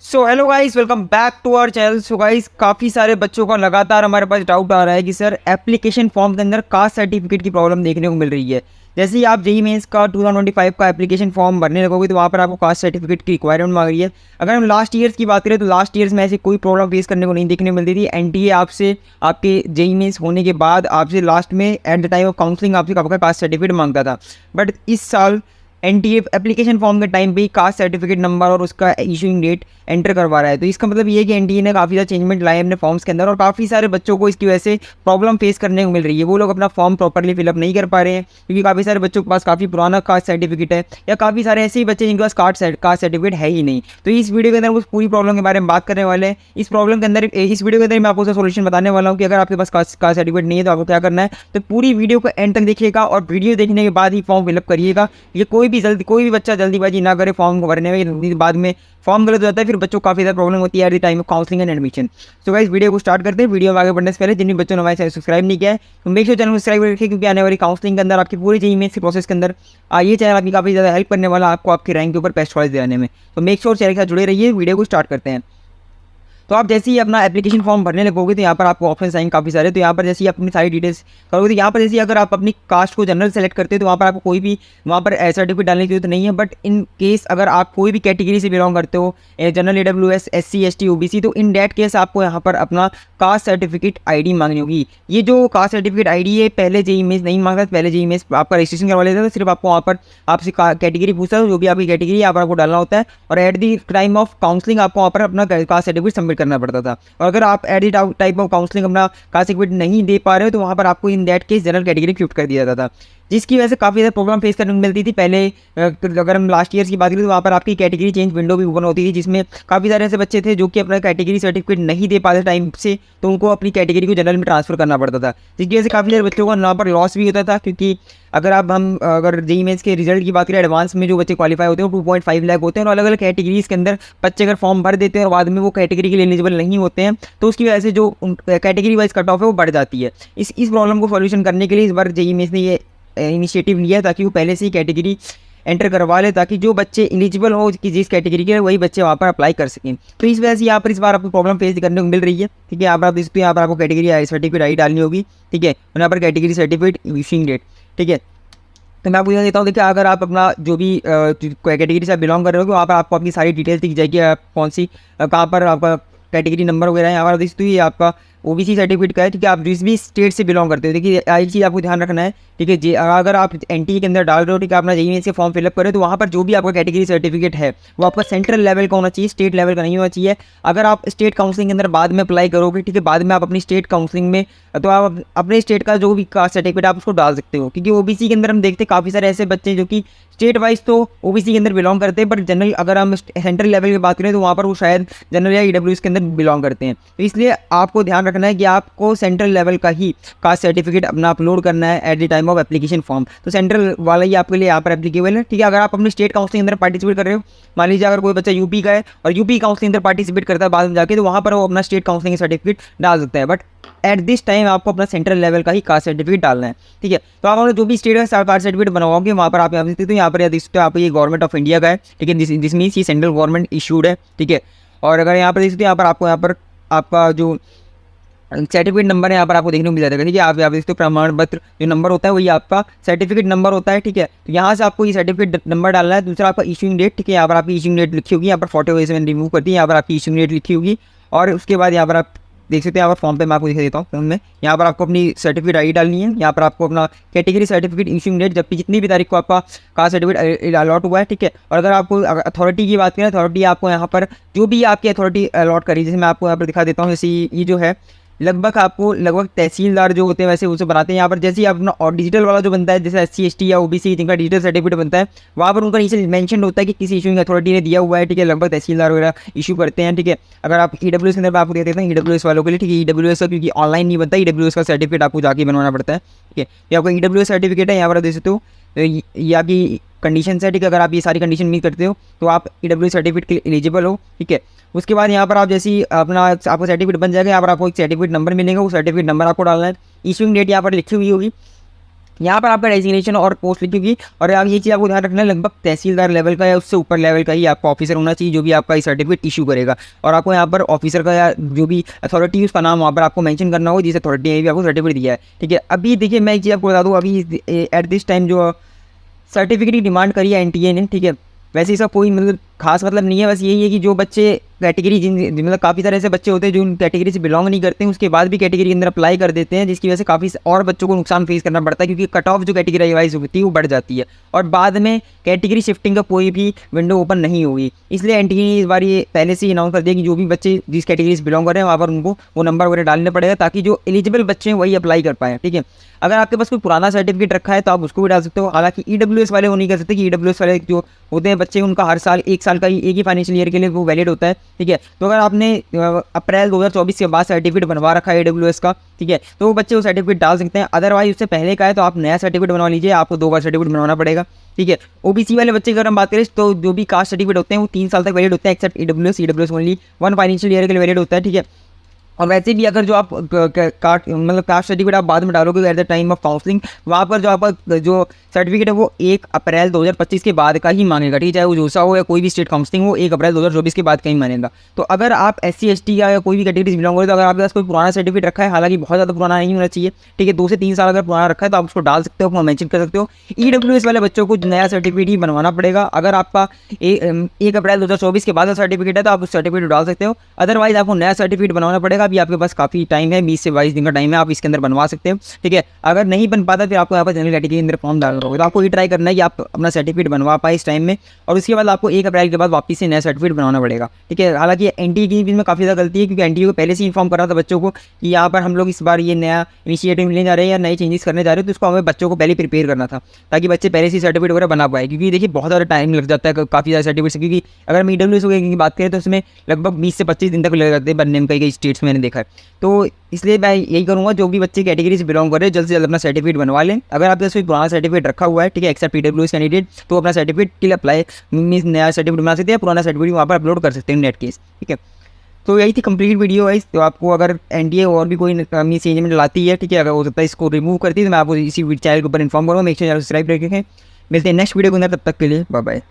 So hello guys, welcome back to our channel. So guys, काफ़ी सारे बच्चों का लगातार हमारे पास डाउट आ रहा है कि सर एप्लीकेशन फॉर्म के अंदर कास्ट सर्टिफिकेट की प्रॉब्लम देखने को मिल रही है। जैसे ही आप जेई मेंस का 2025 का एप्लीकेशन फॉर्म भरने लगोगे तो वहाँ पर आपको कास्ट सर्टिफिकेट की रिक्वायरमेंट मांग रही है। अगर हम लास्ट ईयर्स की बात करें तो लास्ट ईयर्स में ऐसी कोई प्रॉब्लम फेस करने को नहीं देखने को मिलती थी। एनटीए आपसे आपके जेई मेंस होने के बाद आपसे लास्ट में at the time of counselling आपसे आपका कास्ट सर्टिफिकेट मांगता था। बट इस साल एनटीए एप्लीकेशन फॉर्म के टाइम पे ही कास्ट सर्टिफिकेट नंबर और उसका इशूइंग डेट एंटर करवा रहा है। तो इसका मतलब ये है कि एनटीए ने काफ़ी ज़्यादा चेंजमेंट लाए अपने फॉर्म्स के अंदर और काफ़ी सारे बच्चों को इसकी वजह से प्रॉब्लम फेस करने को मिल रही है। वो लोग अपना फॉर्म प्रॉपरली फिलअप नहीं कर पा रहे हैं क्योंकि काफ़ी सारे बच्चों के पास काफ़ी पुराना कास्ट सर्टिफिकेट है या काफ़ी सारे ऐसे ही बच्चे जिनके पास कास्ट सर्टिफिकेट है ही नहीं। तो इस वीडियो के अंदर उस पूरी प्रॉब्लम के बारे में बात करने वाले हैं। इस प्रॉब्लम के अंदर इस वीडियो के अंदर मैं आपको उसका सोल्यूशन बताने वाला हूँ कि अगर आपके पास कास्ट सर्टिफिकेट नहीं है तो आपको क्या करना है। तो पूरी वीडियो को एंड तक देखिएगा और वीडियो देखने के बाद ही फॉर्म फिलअप करिएगा। ये कोई भी बच्चा जल्दीबाजी ना करे फॉर्म को भरने में, बाद में फॉर्म गलत हो जाता है, फिर बच्चों को काफ़ी ज़्यादा प्रॉब्लम होती है at the time of counselling and admission. So guys, video को स्टार्ट करते हैं। वीडियो में आगे बढ़ने से पहले जिन भी बच्चों ने हमारे चैनल सब्सक्राइब नहीं किया है तो मेक श्योर चैनल को सब्सक्राइब रखिए, क्योंकि आने वाली काउंसलिंग के अंदर आपकी पूरी जेईई मेंस के प्रोसेस के अंदर ये चैनल आपकी काफ़ी ज़्यादा हेल्प करने वाला, आपको आपके रैंक के ऊपर बेस्ट चॉइस दिलाने में। तो मेक श्योर चैनल के साथ जुड़े रहिए। वीडियो को स्टार्ट करते हैं। तो आप जैसे ही अपना एप्लीकेशन फॉर्म भरने लगोगे तो यहाँ पर आपको ऑप्शन आएंगे काफ़ी सारे। तो यहाँ पर जैसे ही अपनी सारी डिटेल्स करोगे तो यहाँ पर जैसे अगर आप अपनी कास्ट को जनरल सेलेक्ट करते हो तो वहाँ पर आपको कोई भी वहाँ पर सर्टिफिकेट डालने की जरूरत नहीं है। बट इन केस अगर आप कोई भी कैटेगरी से बिलोंग करते हो, general, AWS, SC, ST, OBC, तो इन डैट केस आपको यहाँ पर अपना कास्ट सर्टिफिकेट ID मांगनी होगी। ये जो कास्ट सर्टिफिकेट ID है पहले जेईई मेंस नहीं मांगता। पहले जेईई मेंस आपका रजिस्ट्रेशन करवा लेता था, सिर्फ आपको वहाँ पर आपसे कैटेगरी पूछता है, जो भी आपकी कैटेगरी यहाँ पर आपको डालना होता है और at the time of counselling आपको वहाँ पर अपना कास्ट सर्टिफिकेट सबमिट करना पड़ता था। और अगर आप at the type of counselling अपना कास्ट सर्टिफिकेट नहीं दे पा रहे हो तो वहाँ पर आपको in that case general category shift कर दिया जाता था, जिसकी वजह से काफ़ी ज़्यादा प्रॉब्लम फेस करने को मिलती थी। पहले अगर हम लास्ट ईयर्स की बात करें तो वहाँ पर आपकी कैटेगरी चेंज विंडो भी ओपन होती थी, जिसमें काफ़ी सारे ऐसे बच्चे थे जो कि अपना कैटेगरी सर्टिफिकेट नहीं दे पाते टाइम से, तो उनको अपनी कैटेगरी को जनरल में ट्रांसफर करना पड़ता था, जिसकी वजह से काफ़ी सारे बच्चों को यहाँ पर लॉस भी होता था। क्योंकि अगर जेईई मेंस के रिजल्ट की बात करें, एडवांस में जो बच्चे क्वालिफाई होते हैं वो 2.5 लाख होते हैं और अलग अलग कैटेगरीज के अंदर बच्चे अगर फॉर्म भर देते हैं और बाद में वो कैटेगरी के लिए एलिजिबल नहीं होते हैं तो उसकी वजह से जो कैटेगरी वाइज कट ऑफ है वो बढ़ जाती है। इस प्रॉब्लम को सॉल्यूशन करने के लिए इस बार जेईई मेंस ने ये इनिशिएटिव लिया ताकि वो पहले से ही कैटेगरी एंटर करवा ले, ताकि जो बच्चे एलिजिबल हो कि जिस कैटेगरी के वही बच्चे वहाँ पर अप्लाई कर सकें। तो इस वजह से यहाँ पर इस बार आपको प्रॉब्लम फेस करने को मिल रही है। ठीक है, आप इस पर यहाँ पर आपको कैटेगरी सर्टिफिकेट ID डालनी होगी। ठीक है, और यहाँ पर कैटेगरी सर्टिफिकेट इशूइंग डेट। ठीक है, तो मैं आपको यह देता हूँ, देखिए अगर आप अपना जो भी कैटेगरी से आप बिलोंग कर रहे हो वहाँ पर आपको अपनी सारी डिटेल्स दिख जाएगी, आप कौन सी कहाँ पर आपका कैटेगरी नंबर वगैरह है। यहाँ पर देखते ये आपका OBC सर्टिफिकेट का है। ठीक है, आप जिस भी स्टेट से बिलोंग करते हो, देखिए एक चीज़ आपको ध्यान रखना है। ठीक है जी, अगर आप एनटीए के अंदर डाल रहे हो, ठीक है, अपना जेईई मेंस के फॉर्म फिलअप करें तो वहाँ पर जो भी आपका कैटेगरी सर्टिफिकेट है वो आपका सेंट्रल लेवल का होना चाहिए, स्टेट लेवल का नहीं होना चाहिए। अगर आप स्टेट काउंसलिंग के अंदर बाद में अप्लाई करोगे, ठीक है, बाद में आप अपनी स्टेट काउंसलिंग में तो आप अपने स्टेट का जो भी कास्ट सर्टिफिकेट आप उसको डाल सकते हो। क्योंकि OBC के अंदर हम देखते हैं काफ़ी सारे ऐसे बच्चे जो कि स्टेट वाइज तो OBC के अंदर बिलोंग करते हैं, बट जनरल अगर हम सेंट्रल लेवल की बात करें तो वहाँ पर वो शायद जनरल या EWS के अंदर बिलोंग करते हैं। तो इसलिए आपको ध्यान रखना है कि आपको सेंट्रल लेवल का ही कास्ट सर्टिफिकेट अपना अपलोड करना है at the time of application form. तो सेंट्रल वाला ही आपके लिए यहाँ पर एप्लीकेबल है। ठीक है, अगर आप अपने स्टेट काउंसलिंग अंदर पार्टिसिपेट कर रहे हो, मान लीजिए अगर कोई बच्चा यूपी का है और यूपी काउंसलिंग अंदर पार्टिसिपेट करता है बाद में जाके, तो वहाँ पर वो अपना स्टेट काउंसलिंग सर्टिफिकेट डाल सकता है। बट एट दिस टाइम आपको अपना सेंट्रल लेवल का ही कास्ट सर्टिफिकेट डालना है। ठीक है, तो आप जो भी स्टेट का कास्ट सर्टिफिकेट बनवाओगे वहाँ पर आप यहाँ देखते हो, यहाँ पर देख सकते हो आप ये गवर्नमेंट ऑफ इंडिया का है। ठीक है, दिस मीन्स ये सेंट्रल गवर्नमेंट इशूड है। ठीक है, और अगर यहाँ पर देख सकते हो यहाँ पर आपको यहाँ पर आपका जो सर्टिफिकेट नंबर है यहाँ पर आपको देखने को मिल जाएगा। ठीक है, आप यहाँ देखते हो प्रमाण पत्र जो नंबर होता है वही आपका सर्टिफिकेट नंबर होता है। ठीक है, तो यहाँ से आपको ये सर्टिफिकेट नंबर डालना है। दूसरा आपका इशूइंग डेट। ठीक है, यहाँ पर आपकी इशूइंग डेट लिखी होगी, यहाँ पर फोटो वजह से मैंने रिमूव कर दी, यहाँ पर आपकी इशूइंग डेट लिखी होगी। और उसके बाद यहाँ पर आप देख सकते हैं, यहाँ पर फॉर्म पे मैं आपको दिखा देता हूँ फॉर्म में, यहाँ पर आपको अपनी सर्टिफिकेट ID डालनी है। यहाँ पर आपको अपना कैटेगरी सर्टिफिकेट इशूइंग डेट, जबकि जितनी भी तारीख को आपका कास्ट सर्टिफिकेट अलॉट हुआ है। ठीक है, और अगर आपको अथॉरिटी की बात करें, अथॉरिटी आपको यहाँ पर जो भी आपकी अथॉरिटी अलॉट करी, जैसे मैं आपको यहाँ पर दिखा देता हूँ, जैसे ये जो है लगभग तहसीलदार जो होते हैं वैसे उसे बनाते हैं। यहाँ पर जैसे ही अपना और डिजिटल वाला जो बनता है, जैसे SC ST या OBC जिनका डिजिटल सर्टिफिकेट बनता है, वहाँ पर उनका नीचे मेंशन होता है कि किसी इशूइंग अथॉरिटी ने दिया हुआ है। ठीक है, लगभग तहसीलदार वगैरह इशू करते हैं। ठीक है, अगर आप EWS के अंदर मैं आपको दे देते हैं, EWS वालों के लिए। ठीक है, EWS का क्योंकि ऑनलाइन नहीं बनता, EWS का सर्टिफिकेट आपको जाके बनवाना पड़ता है। ठीक है, ये आपका EWS सर्टिफिकेट है, यहाँ पर देख सकते हो ये आपकी कंडीशन है। ठीक है, अगर आप ये सारी कंडीशन मीट करते हो तो आप EWS सर्टिफिकेट के लिए एलिजिबल हो। ठीक है, उसके बाद यहाँ पर आप जैसे अपना आपका सर्टिफिकेट बन जाएगा, यहाँ पर आपको एक सर्टिफिकेट नंबर मिलेगा, वो सर्टिफिकेट नंबर आपको डालना है। इशूइंग डेट यहाँ पर लिखी हुई होगी। यहाँ पर आपका डेजिग्नेशन और पोस्ट लिखी, और आप ये चीज़ आपको ध्यान रखना है, लगभग तहसीलदार लेवल का या उससे ऊपर लेवल का ही आपका ऑफिसर होना चाहिए जो भी आपका सर्टिफिकेट इशू करेगा। और आपको यहाँ पर ऑफिसर का या जो भी अथॉरिटी उसका नाम वहाँ पर आपको मेंशन करना होगा जिस अथॉरिटी ने भी आपको सर्टिफिकेट दिया है। ठीक है, अभी देखिए मैं एक चीज़ आपको बता दूँ, अभी एट दिस टाइम जो सर्टिफिकेट की डिमांड करी है एनटीए ने, ठीक है, वैसे इसका कोई मतलब खास मतलब नहीं है। बस यही है कि जो बच्चे कैटेगरी मतलब काफ़ी सारे ऐसे बच्चे होते हैं जो उन कैटेगरी से बिलोंग नहीं करते हैं, उसके बाद भी कैटेगरी के अंदर अप्लाई कर देते हैं, जिसकी वजह से काफ़ी और बच्चों को नुकसान फेस करना पड़ता है, क्योंकि कट ऑफ जो कैटेगरी वाइज होती है वो बढ़ जाती है और बाद में कैटेगरी शिफ्टिंग का कोई भी विंडो ओपन नहीं होगी। इसलिए एनटीए ने इस बार ये पहले से ही अनाउंस कर दिया कि जो भी बच्चे जिस कैटेगरी से बिलोंग कर रहे हैं वहाँ पर उनको वो नंबर वगैरह डालने पड़ेगा, ताकि जो एलिजिबल बच्चे हैं वही अप्लाई कर पाएँ। ठीक है, अगर आपके पास कोई पुराना सर्टिफिकेट रखा है तो आप उसको भी डाल सकते हो। हालांकि ईडब्ल्यूएस वाले वो नहीं कर सकते, कि ईडब्ल्यूएस वाले जो होते हैं बच्चे उनका हर साल 1 साल का ही एक ही फाइनेंशियल ईयर के लिए वो वैलिड होता है। ठीक है, तो अगर आपने अप्रैल 2024 के बाद सर्टिफिकेट बनवा रखा है ईडब्ल्यूएस का, ठीक है, तो वो बच्चे वो सर्टिफिकेट डाल सकते हैं। अदरवाइज उससे पहले का है तो आप नया सर्टिफिकेट बनवा लीजिए, आपको 2 बार सर्टिफिकेट बनवाना पड़ेगा। ठीक है, ओबीसी वाले बच्चे अगर हम बात करें तो जो भी कास्ट सर्टिफिकेट होते हैं वो 3 साल तक वैलिड होते हैं, except EWS only 1 financial year के लिए वैलिड होता है। ठीक है, और वैसे भी अगर जो आप कास्ट सर्टिफिकेट आप बाद में डालोगे at the time of counselling, वहाँ पर जो आपका जो सर्टिफिकेट है वो 1 अप्रैल 2025 के बाद का ही मांगेगा। ठीक है, चाहे वो जोसा हो या कोई भी स्टेट काउंसलिंग हो, 1 अप्रैल 2024 के बाद का ही मानेगा। तो अगर आप SC ST या कोई भी कैटेगरी से बिलोंग करें, तो अगर आपके पास कोई पुराना सर्टिफिकेट रखा है, हालांकि बहुत ज़्यादा पुराना नहीं होना चाहिए, ठीक है, 2 से 3 साल अगर पुराना रखा है तो आप उसको डाल सकते हो, मेंशन कर सकते हो। ईडब्ल्यूएस वाले बच्चों को नया सर्टिफिकेट ही बनवाना पड़ेगा। अगर आपका 1 अप्रैल 2024 के बाद का सर्टिफिकेट है तो आप उस सर्टिफिकेट डाल सकते हो, अदरवाइज आपको नया सर्टिफिकेट बनवाना पड़ेगा। अभी आपके पास काफ़ी टाइम है, 20 से 22 दिन का टाइम है, आप इसके अंदर बनवा सकते हो। ठीक है, अगर नहीं बन पाता फिर आपको यहाँ पर जनरल कैटेगरी के अंदर फॉर्म डालना होगा। तो आपको ये ट्राई करना है कि आप अपना सर्टिफिकेट बनवा पाए इस टाइम में, और उसके बाद आपको 1 अप्रैल के बाद वापस से नया सर्टिफिकेट बनाना पड़ेगा। ठीक है, हालांकि एनटीए की भी में काफ़ी ज़्यादा गलती है, क्योंकि एनटीए को पहले से इन्फॉर्म कर रहा था बच्चों को कि यहाँ पर हम लोग इस बार ये नया इनिशिएटिव लेने जा रहे हैं या नए चेंजेस करने जा रहे हैं, तो उसको हमें बच्चों को पहले प्रिपेयर करना था, ताकि बच्चे पहले से सर्टिफिकेट वगैरह बना पाए। क्योंकि देखिए बहुत ज़्यादा टाइम लग जाता है काफ़ी ज़्यादा सर्टिफिकेट, क्योंकि अगर हम ईडब्ल्यूएस वगैरह की बात करें तो उसमें लगभग 20 से 25 दिन तक लग जाते हैं बनने में, कई स्टेट्स में मैंने देखा है। तो इसलिए मैं यही करूँगा, जो भी बच्चे कैटेगरी से बिलोंग कर रहे हैं जल्द से जल्द अपना सर्टिफिकेट बनवा लें। अगर आपके पास कोई पुराना सर्टिफिकेट रखा हुआ है, ठीक है, एक्सेप्ट ईडब्ल्यूएस कैंडिडेट, तो अपना सर्टिफिकेट के लिए अप्लाई मीन्स नया सर्टिफिकेट बना सकते हैं, पुराना सर्टिफिकेट वहाँ पर अपलोड कर सकते हैं नेट केस। ठीक है, तो यही थी कंप्लीट वीडियो गाइस। तो आपको अगर एनडीए और भी कोई चेंजमेंट लाती है, ठीक है, अगर हो सकता है इसको रिमूव करती है, तो मैं आपको इसी चैनल के ऊपर इन्फॉर्म करूँगा। मेक श्योर सब्सक्राइब रखें। मिलते हैं नेक्स्ट वीडियो के अंदर, तब तक के लिए बाय बाय।